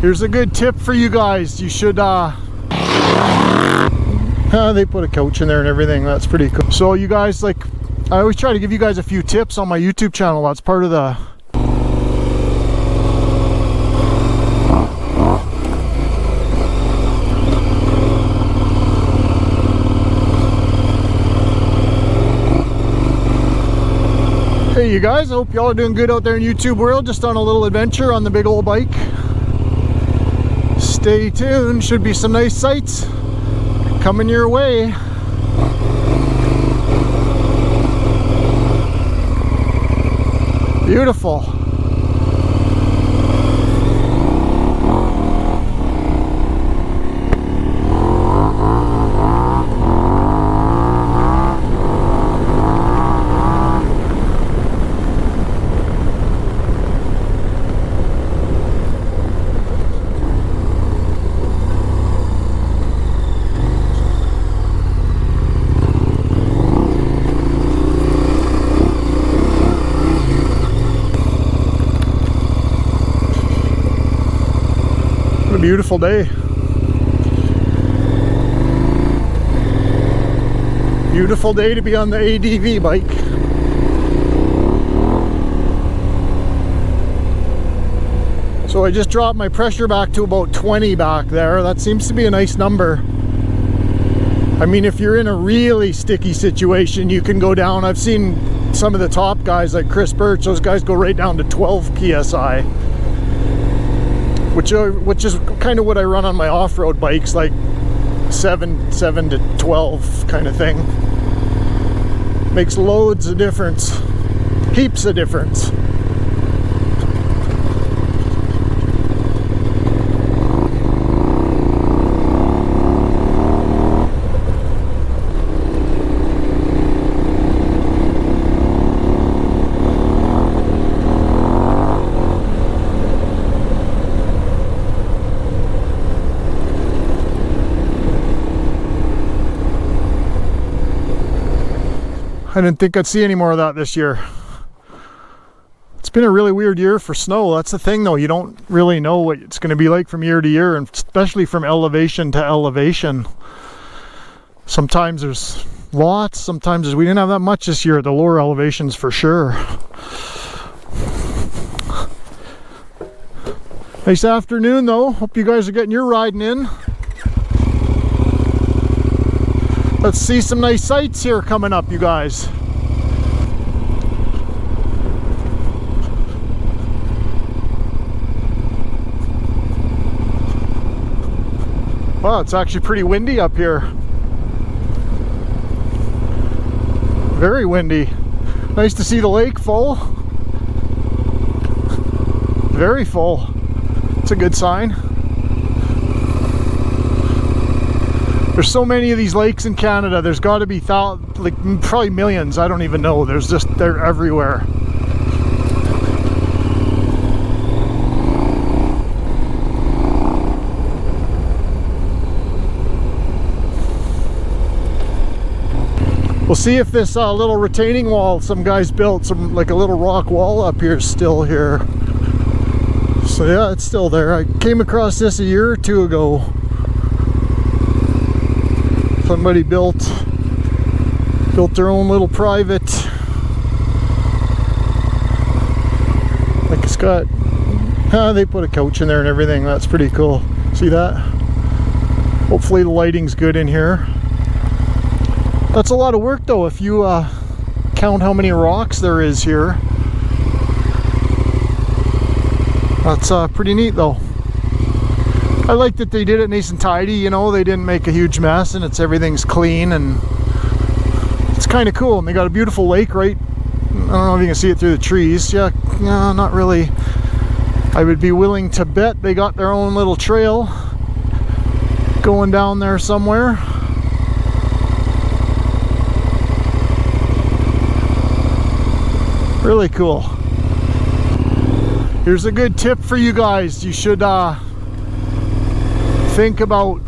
Here's a good tip for you guys. You should they put a couch in there and everything. That's pretty cool. So you guys, like, I always try to give you guys a few tips on my YouTube channel. That's part of the Hey you guys, I hope y'all are doing good out there in YouTube world. Just on a little adventure on the big old bike. Stay tuned, should be some nice sights coming your way. Beautiful. Beautiful day. Beautiful day to be on the ADV bike. So I just dropped my pressure back to about 20 back there. That seems to be a nice number. I mean, if you're in a really sticky situation, you can go down. I've seen some of the top guys like Chris Birch, those guys go right down to 12 PSI. Which is kind of what I run on my off-road bikes, like 7 to 12 kind of thing. Makes loads of difference, heaps of difference. I didn't think I'd see any more of that this year. It's been a really weird year for snow. That's the thing though, you don't really know what it's going to be like from year to year, and especially from elevation to elevation. Sometimes there's lots, sometimes we didn't have that much this year at the lower elevations for sure. Nice afternoon though, hope you guys are getting your riding in. Let's see some nice sights here coming up, you guys. Wow, it's actually pretty windy up here. Very windy. Nice to see the lake full. Very full. It's a good sign. There's so many of these lakes in Canada. There's got to be like probably millions. I don't even know. They're everywhere. We'll see if this little retaining wall some guys built, like a little rock wall up here, is still here. So yeah, it's still there. I came across this a year or two ago. Somebody built their own little private, like it's got, they put a couch in there and everything. That's pretty cool. See that? Hopefully the lighting's good in here. That's a lot of work though if you count how many rocks there is here. That's pretty neat though. I like that they did it nice and tidy, you know, they didn't make a huge mess, and everything's clean, and it's kind of cool. And they got a beautiful lake right, I don't know if you can see it through the trees. Yeah, not really. I would be willing to bet they got their own little trail going down there somewhere. Really cool. Here's a good tip for you guys. You should think about,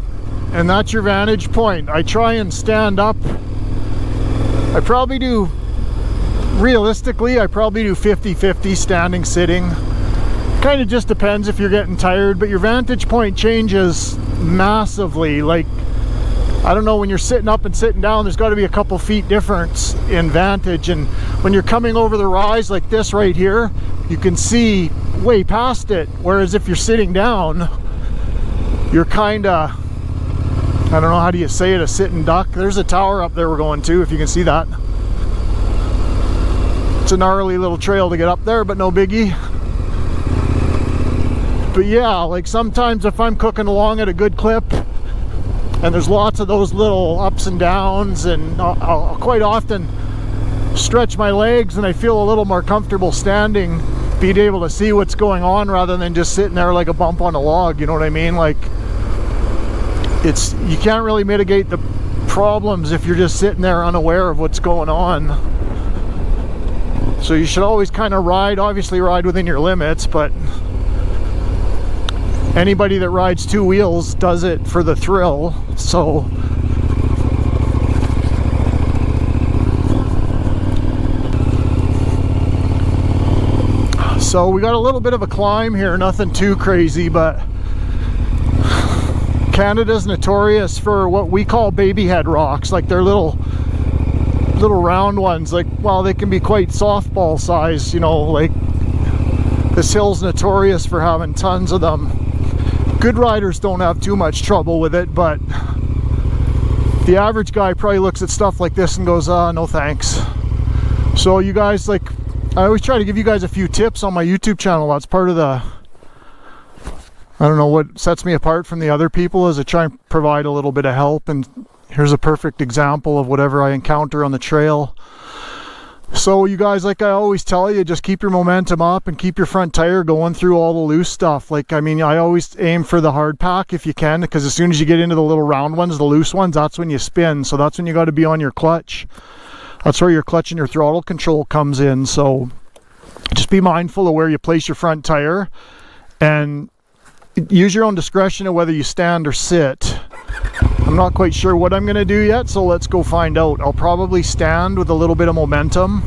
and that's your vantage point. I try and stand up. I probably do, realistically, I probably do 50-50 standing, sitting. Kind of just depends if you're getting tired, but your vantage point changes massively. Like, I don't know, when you're sitting up and sitting down, there's got to be a couple feet difference in vantage, and when you're coming over the rise like this right here, you can see way past it, whereas if you're sitting down, you're kind of, I don't know, how do you say it, a sitting duck. There's a tower up there we're going to, if you can see that. It's a gnarly little trail to get up there, but no biggie. But yeah, like sometimes if I'm cooking along at a good clip and there's lots of those little ups and downs, and I'll quite often stretch my legs and I feel a little more comfortable standing, being able to see what's going on rather than just sitting there like a bump on a log, you know what I mean? Like, you can't really mitigate the problems if you're just sitting there unaware of what's going on. So you should always kind of obviously ride within your limits, but anybody that rides two wheels does it for the thrill. So we got a little bit of a climb here, nothing too crazy, but Canada's notorious for what we call baby head rocks. Like, they're little round ones, like, well, they can be quite softball size, you know. Like, this hill's notorious for having tons of them. Good riders don't have too much trouble with it, but the average guy probably looks at stuff like this and goes, no thanks. So you guys, like, I always try to give you guys a few tips on my YouTube channel. That's part of the, I don't know, what sets me apart from the other people is I try and provide a little bit of help, and here's a perfect example of whatever I encounter on the trail. So you guys, like I always tell you, just keep your momentum up and keep your front tire going through all the loose stuff. Like, I mean, I always aim for the hard pack if you can, because as soon as you get into the little round ones, the loose ones, that's when you spin. So that's when you got to be on your clutch. That's where your clutch and your throttle control comes in. So just be mindful of where you place your front tire and use your own discretion of whether you stand or sit. I'm not quite sure what I'm going to do yet, so let's go find out. I'll probably stand with a little bit of momentum,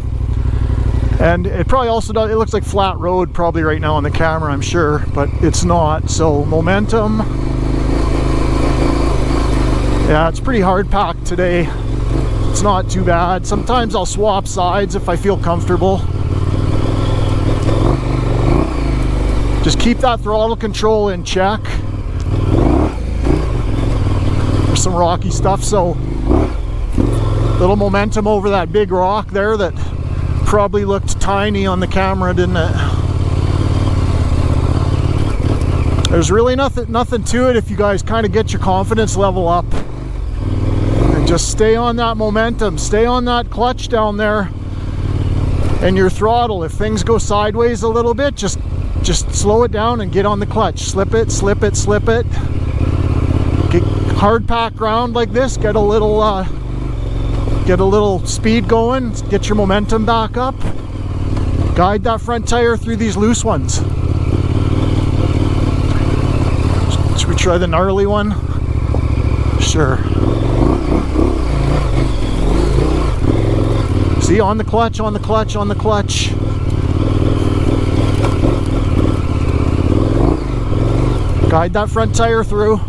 and it probably also does, it looks like flat road probably right now on the camera, I'm sure, but it's not. So momentum, yeah, it's pretty hard packed today. It's not too bad. Sometimes I'll swap sides if I feel comfortable. Just keep that throttle control in check. There's some rocky stuff, so little momentum over that big rock there that probably looked tiny on the camera, didn't it? There's really nothing to it if you guys kind of get your confidence level up and just stay on that momentum, stay on that clutch down there and your throttle. If things go sideways a little bit, just slow it down and get on the clutch. Slip it, slip it, slip it. Get hard pack ground like this, get a little speed going, get your momentum back up. Guide that front tire through these loose ones. Should we try the gnarly one? Sure. See, on the clutch, on the clutch, on the clutch. Guide that front tire through.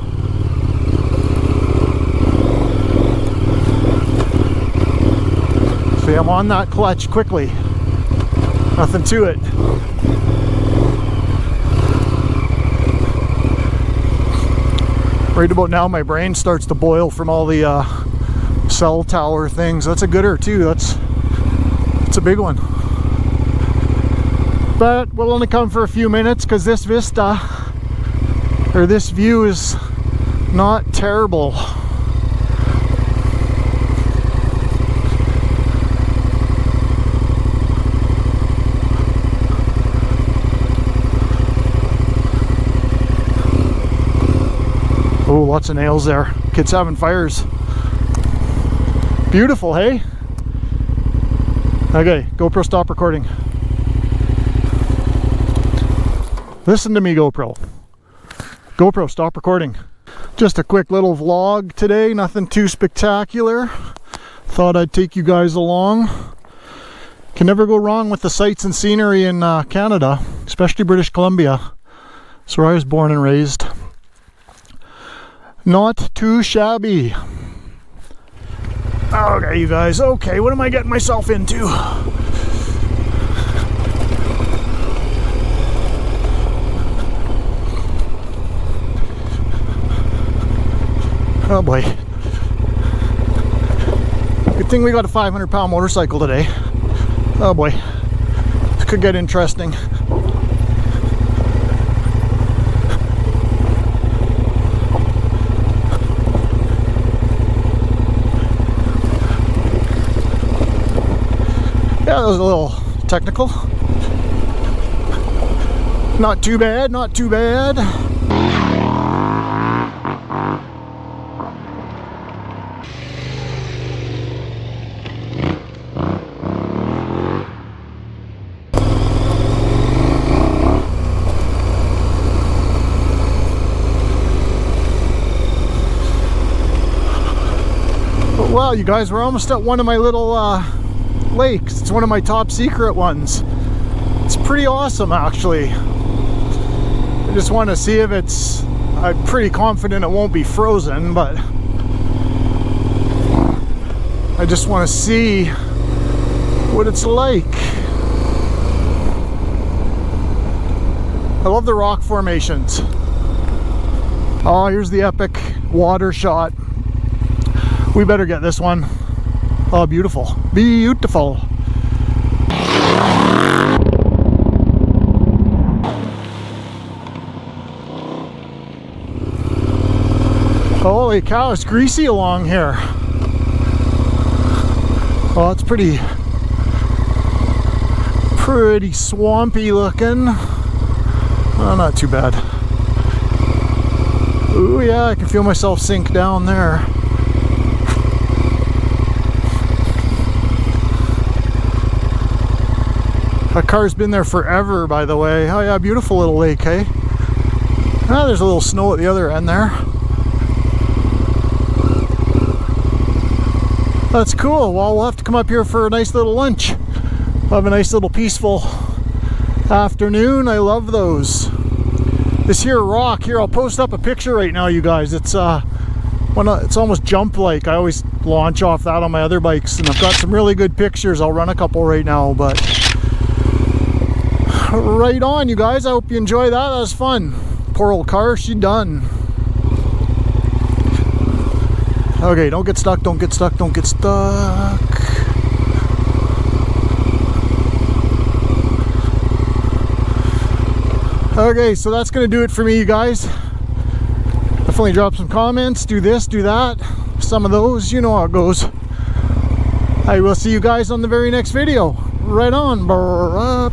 See, I'm on that clutch quickly. Nothing to it. Right about now my brain starts to boil from all the cell tower things. That's a gooder too. That's a big one. But we'll only come for a few minutes because this vista, or this view, is not terrible. Oh, lots of nails there. Kids having fires. Beautiful, hey? Okay, GoPro, stop recording. Listen to me, GoPro. GoPro, stop recording. Just a quick little vlog today, nothing too spectacular. Thought I'd take you guys along. Can never go wrong with the sights and scenery in Canada, especially British Columbia. That's where I was born and raised. Not too shabby. Okay, you guys. Okay, what am I getting myself into? Oh boy. Good thing we got a 500-pound motorcycle today. Oh boy. This could get interesting. Yeah, that was a little technical. Not too bad, not too bad. Well, you guys, we're almost at one of my little lakes. It's one of my top secret ones. It's pretty awesome, actually. I just want to see if it's... I'm pretty confident it won't be frozen, but I just want to see what it's like. I love the rock formations. Oh, here's the epic water shot. We better get this one. Oh, beautiful. Beautiful. Holy cow, it's greasy along here. Oh, it's pretty swampy looking. Oh, not too bad. Ooh, yeah, I can feel myself sink down there. That car's been there forever, by the way. Oh yeah, beautiful little lake, hey? Ah, there's a little snow at the other end there. That's cool. Well, we'll have to come up here for a nice little lunch. We'll have a nice little peaceful afternoon. I love those. This here rock here, I'll post up a picture right now, you guys. It's it's almost jump-like. I always launch off that on my other bikes, and I've got some really good pictures. I'll run a couple right now, but right on, you guys. I hope you enjoy that. That was fun. Poor old car, she done. Okay, don't get stuck, don't get stuck, don't get stuck. Okay, so that's gonna do it for me, you guys. Definitely drop some comments, do this, do that. Some of those, you know how it goes. I will see you guys on the very next video. Right on, brr.